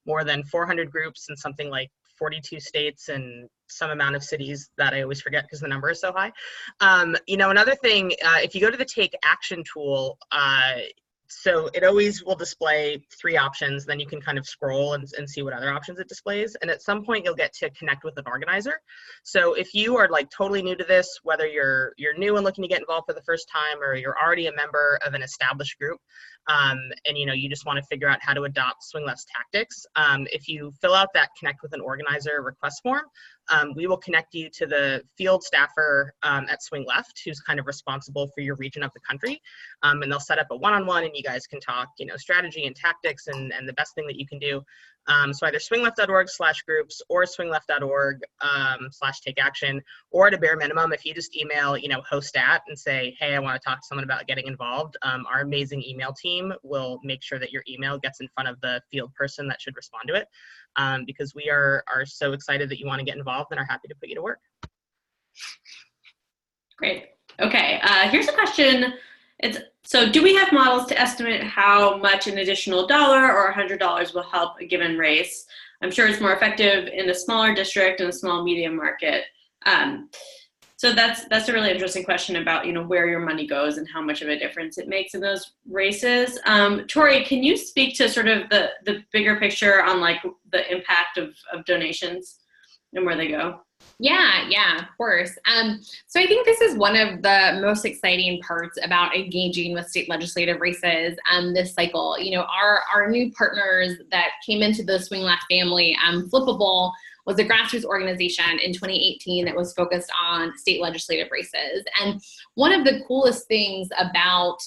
more than 400 groups in something like 42 states and some amount of cities that I always forget because the number is so high. Another thing, if you go to the Take Action tool, so it always will display 3 options, then you can kind of scroll and see what other options it displays. And at some point you'll get to connect with an organizer. So if you are totally new to this, whether you're new and looking to get involved for the first time, or you're already a member of an established group, and you just want to figure out how to adopt Swing Left's tactics, if you fill out that connect with an organizer request form, we will connect you to the field staffer at Swing Left, who's kind of responsible for your region of the country. And they'll set up a one-on-one, and you guys can talk, strategy and tactics and the best thing that you can do. So either swingleft.org/groups or swingleft.org/takeaction, or at a bare minimum, if you just email, host@ and say, hey, I want to talk to someone about getting involved, our amazing email team will make sure that your email gets in front of the field person that should respond to it, because we are so excited that you want to get involved and are happy to put you to work. Great. Okay, here's a question. So do we have models to estimate how much an additional $1 or $100 will help a given race? I'm sure it's more effective in a smaller district and a small medium market. So that's a really interesting question about where your money goes and how much of a difference it makes in those races. Tori, can you speak to sort of the bigger picture on the impact of donations and where they go? Yeah, of course. So I think this is one of the most exciting parts about engaging with state legislative races this cycle. You know, our new partners that came into the Swing Left family, Flippable was a grassroots organization in 2018 that was focused on state legislative races. And one of the coolest things about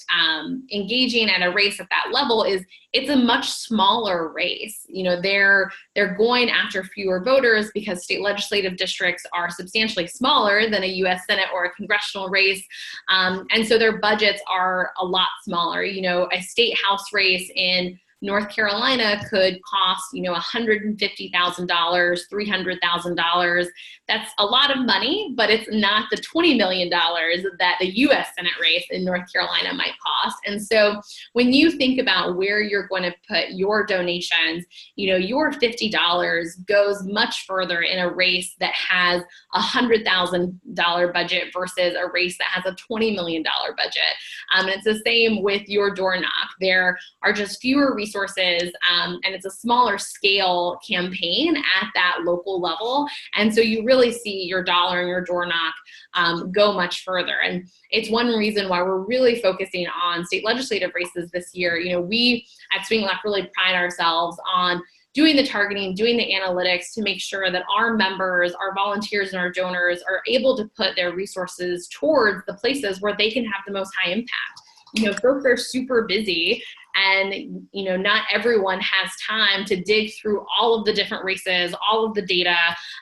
engaging at a race at that level is it's a much smaller race. You know, they're going after fewer voters because state legislative districts are substantially smaller than a US Senate or a congressional race. And so their budgets are a lot smaller. You know, a state house race in North Carolina could cost, you know, $150,000, $300,000. That's a lot of money, but it's not the $20 million that the US Senate race in North Carolina might cost. And so when you think about where you're going to put your donations, you know, your $50 goes much further in a race that has a $100,000 budget versus a race that has a $20 million budget. And it's the same with your door knock. There are just fewer resources, and it's a smaller scale campaign at that local level. And so you really see your dollar and your door knock go much further. And it's one reason why we're really focusing on state legislative races this year. You know, we at Swing Left really pride ourselves on doing the targeting, doing the analytics to make sure that our members, our volunteers, and our donors are able to put their resources towards the places where they can have the most high impact. You know, folks are super busy, and, you know, not everyone has time to dig through all of the different races, all of the data.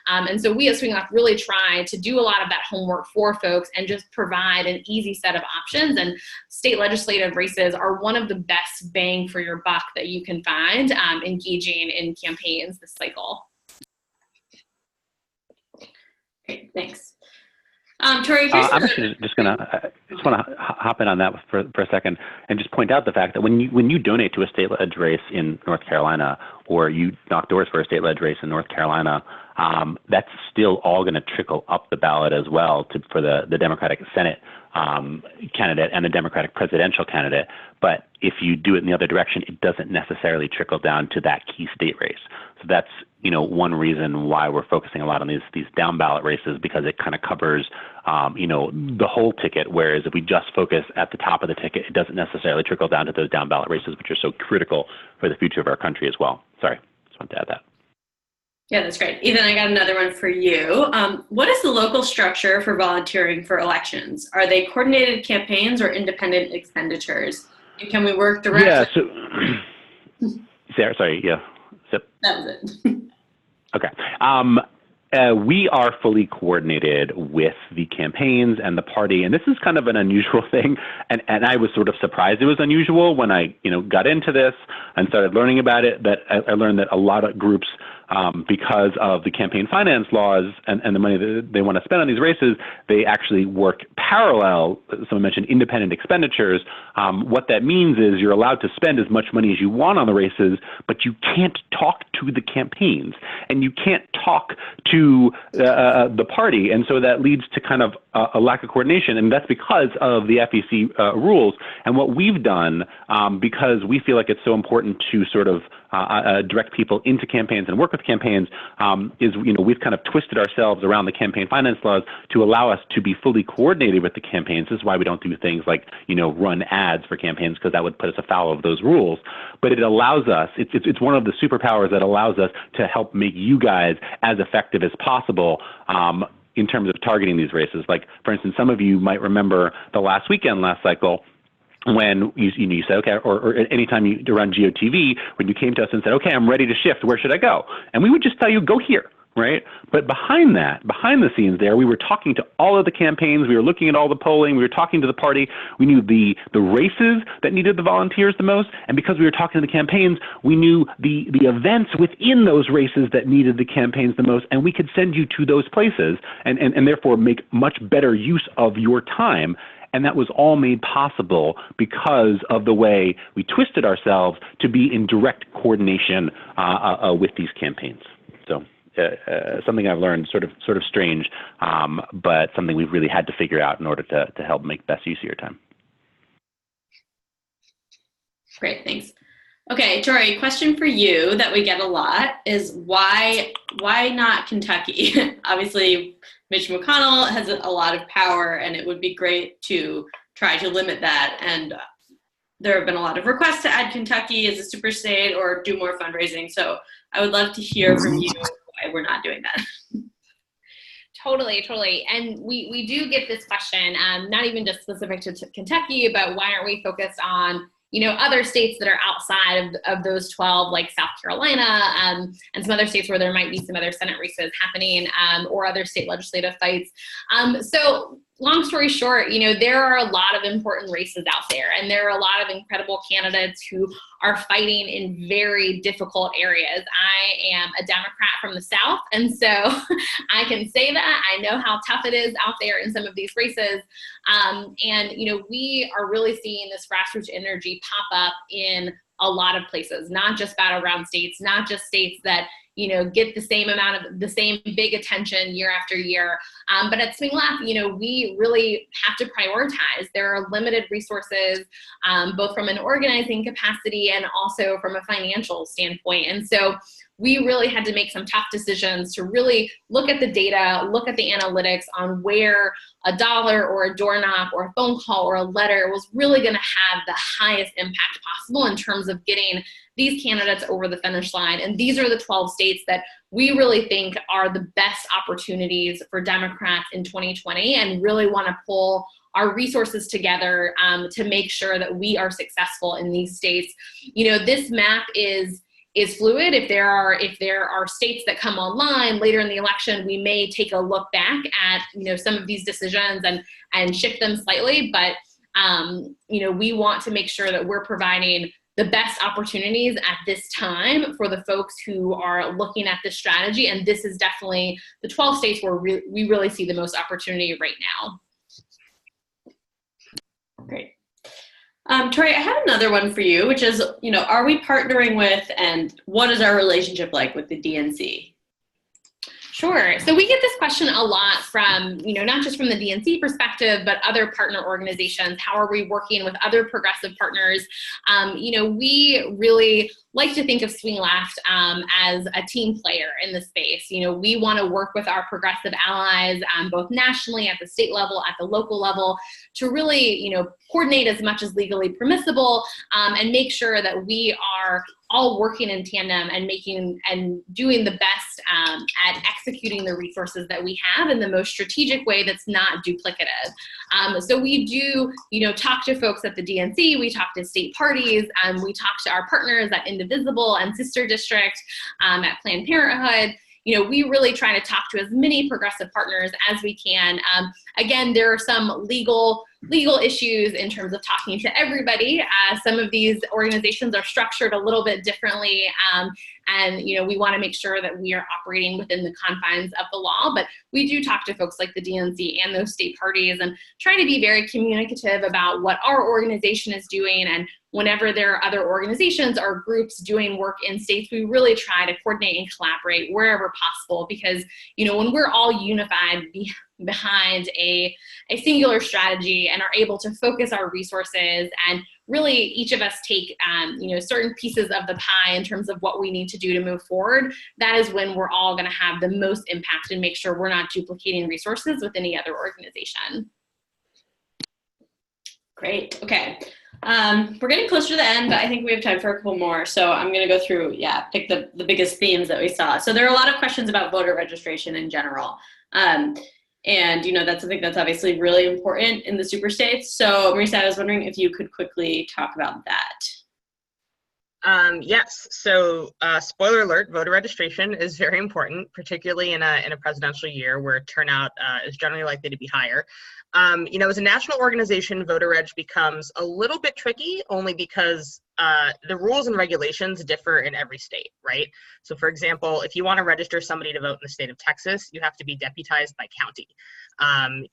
And so we at Swing Left really try to do a lot of that homework for folks and just provide an easy set of options. And state legislative races are one of the best bang for your buck that you can find engaging in campaigns this cycle. Great, thanks. Tori, I'm actually just want to hop in on that for a second and just point out the fact that when you donate to a state ledge race in North Carolina, or you knock doors for a state ledge race in North Carolina, that's still all going to trickle up the ballot as well for the Democratic Senate candidate and the Democratic presidential candidate. But if you do it in the other direction, it doesn't necessarily trickle down to that key state race. So that's, you know, one reason why we're focusing a lot on these down ballot races, because it kind of covers, you know, the whole ticket. Whereas if we just focus at the top of the ticket, it doesn't necessarily trickle down to those down ballot races, which are so critical for the future of our country as well. Sorry, just wanted to add that. Yeah, that's great. Ethan, I got another one for you. What is the local structure for volunteering for elections? Are they coordinated campaigns or independent expenditures? And can we work directly? Yeah, so, Sarah, sorry, yeah. That was it. Okay. We are fully coordinated with the campaigns and the party, and this is kind of an unusual thing. And I was sort of surprised it was unusual when I, you know, got into this and started learning about it. That I learned that a lot of groups, because of the campaign finance laws and the money that they want to spend on these races, they actually work parallel. Someone mentioned independent expenditures. What that means is you're allowed to spend as much money as you want on the races, but you can't talk to the campaigns and you can't talk to the party. And so that leads to kind of a lack of coordination. And that's because of the FEC rules. And what we've done, because we feel like it's so important to sort of direct people into campaigns and work with campaigns, is, you know, we've kind of twisted ourselves around the campaign finance laws to allow us to be fully coordinated with the campaigns. This is why we don't do things like, you know, run ads for campaigns, because that would put us afoul of those rules. But it allows us, it's one of the superpowers that allows us to help make you guys as effective as possible in terms of targeting these races. Like, for instance, some of you might remember the last weekend, last cycle, when you said, okay, or anytime you run GOTV, when you came to us and said, okay, I'm ready to shift, where should I go? And we would just tell you, go here, right? But behind the scenes there, we were talking to all of the campaigns, we were looking at all the polling, we were talking to the party, we knew the races that needed the volunteers the most, and because we were talking to the campaigns, we knew the events within those races that needed the campaigns the most, and we could send you to those places and therefore make much better use of your time. And that was all made possible because of the way we twisted ourselves to be in direct coordination with these campaigns. So something I've learned, sort of strange, but something we've really had to figure out in order to help make best use of your time. Great, thanks. Okay, Tori, question for you that we get a lot is why not Kentucky? Obviously, Mitch McConnell has a lot of power, and it would be great to try to limit that. And there have been a lot of requests to add Kentucky as a super state or do more fundraising. So I would love to hear from you why we're not doing that. Totally. And we do get this question, not even just specific to Kentucky, but why aren't we focused on, other states that are outside of those 12, like South Carolina, and some other states where there might be some other Senate races happening, or other state legislative fights. So long story short, there are a lot of important races out there, and there are a lot of incredible candidates who are fighting in very difficult areas. I am a Democrat from the South, and so I can say that. I know how tough it is out there in some of these races. And we are really seeing this grassroots energy pop up in a lot of places, not just battleground states, not just states that get the same big attention year after year. But at Swing Left, we really have to prioritize. There are limited resources, both from an organizing capacity and also from a financial standpoint. And so we really had to make some tough decisions to really look at the data, look at the analytics on where a dollar or a door knock or a phone call or a letter was really going to have the highest impact possible in terms of getting these candidates over the finish line. And these are the 12 states that we really think are the best opportunities for Democrats in 2020, and really want to pull our resources together to make sure that we are successful in these states. This map is fluid. If there are states that come online later in the election, we may take a look back at some of these decisions and shift them slightly. But we want to make sure that we're providing the best opportunities at this time for the folks who are looking at this strategy. And this is definitely the 12 states where we really see the most opportunity right now. Great. Tori, I have another one for you, which is, are we partnering with, and what is our relationship like with the DNC? Sure. So we get this question a lot from, not just from the DNC perspective, but other partner organizations. How are we working with other progressive partners? We really like to think of Swing Left as a team player in the space. We want to work with our progressive allies, both nationally, at the state level, at the local level, to really, coordinate as much as legally permissible, and make sure that we are all working in tandem and doing the best at executing the resources that we have in the most strategic way that's not duplicative. So we do, talk to folks at the DNC, we talk to state parties, we talk to our partners at Indivisible and Sister District, at Planned Parenthood. We really try to talk to as many progressive partners as we can. Again, there are some legal issues in terms of talking to everybody. Some of these organizations are structured a little bit differently, and we want to make sure that we are operating within the confines of the law. But we do talk to folks like the DNC and those state parties, and try to be very communicative about what our organization is doing. And whenever there are other organizations or groups doing work in states, we really try to coordinate and collaborate wherever possible, because when we're all unified behind a singular strategy and are able to focus our resources, and really each of us take certain pieces of the pie in terms of what we need to do to move forward, that is when we're all going to have the most impact and make sure we're not duplicating resources with any other organization. Great. Okay. We're getting closer to the end, but I think we have time for a couple more. So I'm going to go through, pick the biggest themes that we saw. So there are a lot of questions about voter registration in general. And, that's something that's obviously really important in the super states. So Marisa, I was wondering if you could quickly talk about that. Yes. So spoiler alert, voter registration is very important, particularly in a presidential year where turnout is generally likely to be higher. As a national organization, voter reg becomes a little bit tricky, only because the rules and regulations differ in every state, right? So for example, if you want to register somebody to vote in the state of Texas, you have to be deputized by county. I'm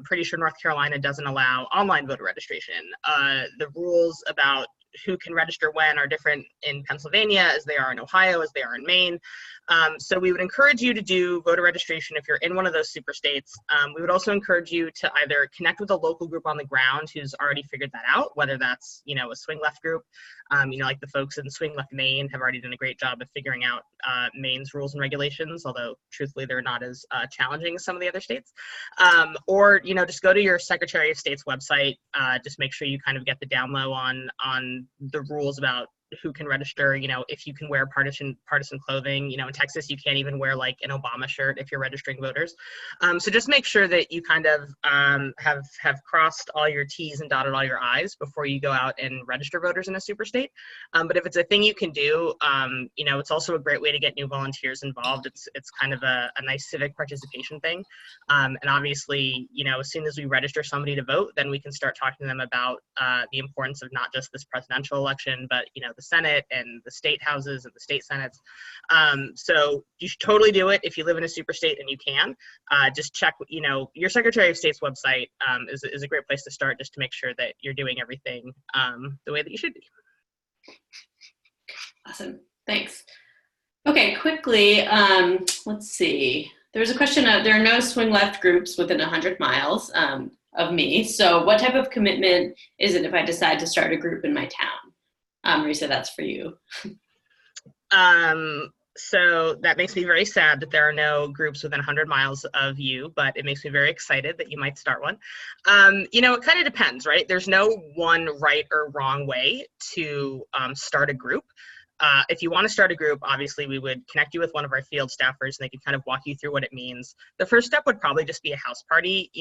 pretty sure North Carolina doesn't allow online voter registration. The rules about who can register when are different in Pennsylvania as they are in Ohio, as they are in Maine. So we would encourage you to do voter registration if you're in one of those super states. We would also encourage you to either connect with a local group on the ground who's already figured that out, whether that's, a Swing Left group, like the folks in Swing Left Maine have already done a great job of figuring out Maine's rules and regulations, although truthfully they're not as challenging as some of the other states. Or, just go to your Secretary of State's website, just make sure you kind of get the down low on the rules about who can register, if you can wear partisan clothing. In Texas, you can't even wear like an Obama shirt if you're registering voters. So just make sure that you kind of have crossed all your T's and dotted all your I's before you go out and register voters in a super state. But if it's a thing you can do, it's also a great way to get new volunteers involved. It's kind of a nice civic participation thing. And obviously, as soon as we register somebody to vote, then we can start talking to them about the importance of not just this presidential election, but, the Senate and the state houses and the state senates. So you should totally do it if you live in a super state and you can. Just check, your Secretary of State's website is a great place to start, just to make sure that you're doing everything the way that you should be. Awesome, thanks. Okay, quickly, let's see. There's a question of, there are no Swing Left groups within 100 miles of me. So what type of commitment is it if I decide to start a group in my town? Marisa, that's for you. So that makes me very sad that there are no groups within 100 miles of you, but it makes me very excited that you might start one. It kind of depends, right? There's no one right or wrong way to start a group. If you want to start a group, obviously we would connect you with one of our field staffers and they can kind of walk you through what it means. The first step would probably just be a house party,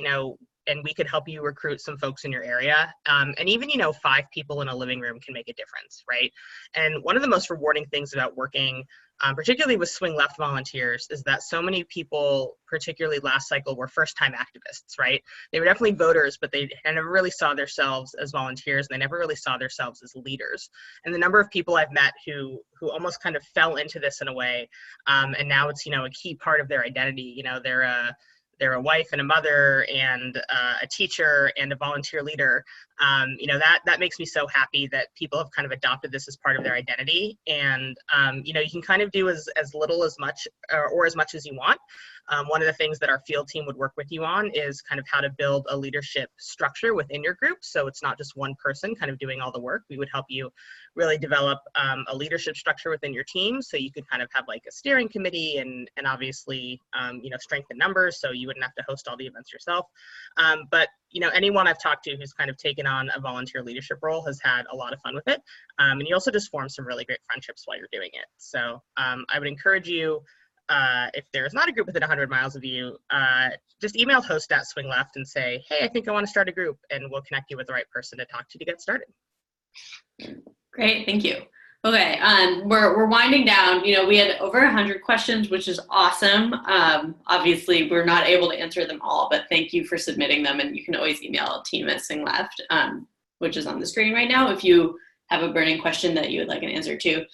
and we could help you recruit some folks in your area. And even, 5 people in a living room can make a difference, right? And one of the most rewarding things about working, particularly with Swing Left volunteers, is that so many people, particularly last cycle, were first-time activists, right? They were definitely voters, but they never really saw themselves as volunteers, and they never really saw themselves as leaders. And the number of people I've met who almost kind of fell into this in a way, and now it's, a key part of their identity. They're a wife and a mother and a teacher and a volunteer leader. That makes me so happy that people have kind of adopted this as part of their identity. And, you can kind of do as little as much or as much as you want. One of the things that our field team would work with you on is kind of how to build a leadership structure within your group. So it's not just one person kind of doing all the work. We would help you really develop a leadership structure within your team. So you could kind of have like a steering committee and obviously, strengthen numbers. So you wouldn't have to host all the events yourself. But anyone I've talked to who's kind of taken on a volunteer leadership role has had a lot of fun with it. And you also just form some really great friendships while you're doing it. So I would encourage you, if there's not a group within 100 miles of you, just email host@swingleft and say, hey, I think I want to start a group, and we'll connect you with the right person to talk to get started. Great, thank you. Okay, we're winding down. We had over 100 questions, which is awesome. Obviously, we're not able to answer them all, but thank you for submitting them. And you can always email team@swingleft, which is on the screen right now, if you have a burning question that you would like an answer to.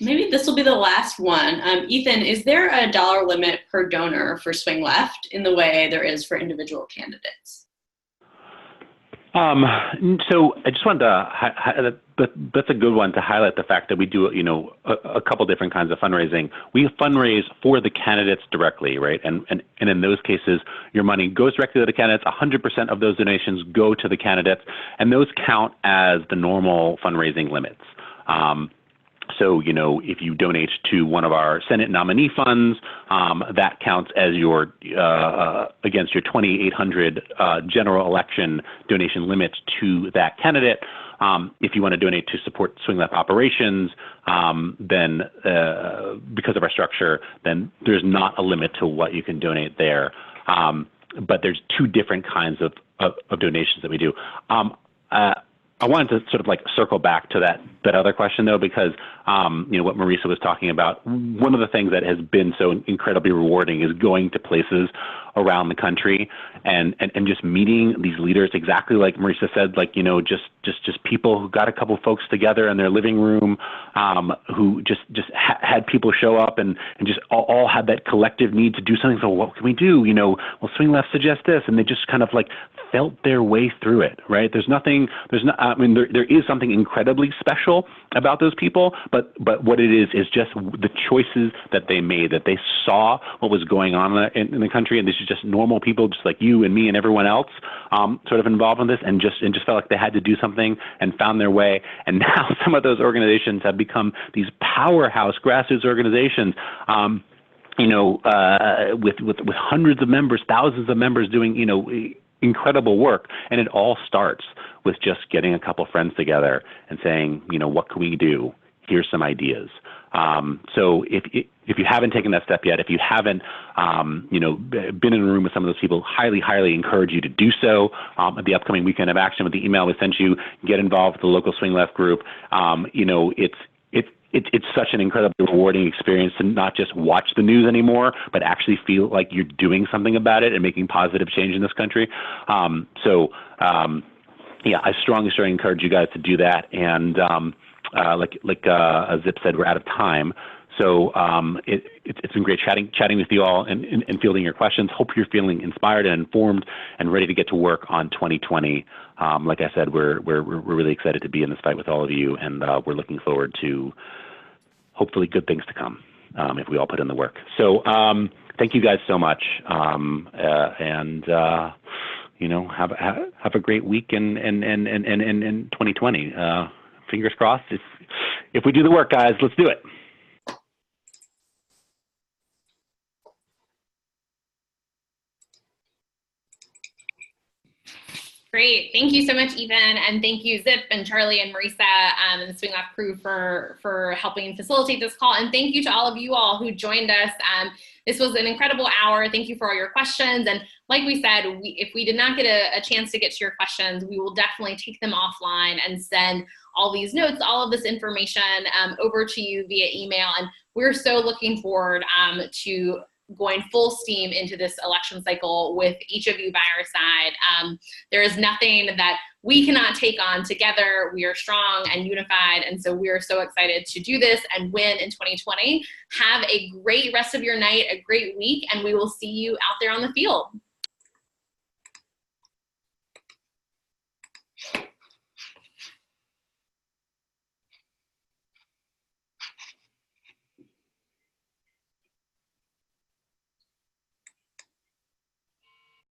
Maybe this will be the last one. Ethan, is there a dollar limit per donor for Swing Left in the way there is for individual candidates? So I just wanted to, that's a good one to highlight the fact that we do, a couple different kinds of fundraising. We fundraise for the candidates directly, right? And in those cases, your money goes directly to the candidates. 100% of those donations go to the candidates, and those count as the normal fundraising limits. So, if you donate to one of our Senate nominee funds, that counts as your against your 2,800 general election donation limits to that candidate. If you want to donate to support Swing Left operations, then because of our structure, then there's not a limit to what you can donate there. But there's 2 different kinds of donations that we do. I wanted to sort of like circle back to that other question though, because what Marisa was talking about, one of the things that has been so incredibly rewarding is going to places around the country, and just meeting these leaders, exactly like Marisa said, like, just people who got a couple folks together in their living room, who just had people show up and just all had that collective need to do something. So what can we do? Well, Swing Left suggests this, and they just kind of like felt their way through it, right? There is something incredibly special about those people, but what it is just the choices that they made, that they saw what was going on in the country, and this is just normal people, just like you and me and everyone else, sort of involved in this, and just felt like they had to do something and found their way. And now some of those organizations have become these powerhouse grassroots organizations, with hundreds of members, thousands of members doing, incredible work. And it all starts with just getting a couple friends together and saying, what can we do? Here's some ideas. So if you haven't taken that step yet, if you haven't, been in a room with some of those people, highly, highly encourage you to do so. At the upcoming weekend of action, with the email we sent you, get involved with the local Swing Left group. It's such an incredibly rewarding experience to not just watch the news anymore, but actually feel like you're doing something about it and making positive change in this country. I strongly encourage you guys to do that. And like Zip said, we're out of time. So it's been great chatting with you all and fielding your questions. Hope you're feeling inspired and informed and ready to get to work on 2020. Like I said, we're really excited to be in this fight with all of you, and we're looking forward to hopefully good things to come if we all put in the work. So thank you guys so much, and have a great week in 2020. Fingers crossed. If we do the work, guys, let's do it. Great. Thank you so much, Ethan. And thank you, Zip and Charlie and Marisa and the Swing Left crew for helping facilitate this call. And thank you to all of you all who joined us. This was an incredible hour. Thank you for all your questions. And like we said, if we did not get a chance to get to your questions, we will definitely take them offline and send all these notes, all of this information over to you via email. And we're so looking forward to going full steam into this election cycle with each of you by our side. There is nothing that we cannot take on together. We are strong and unified, and so we are so excited to do this and win in 2020. Have a great rest of your night, a great week, and we will see you out there on the field.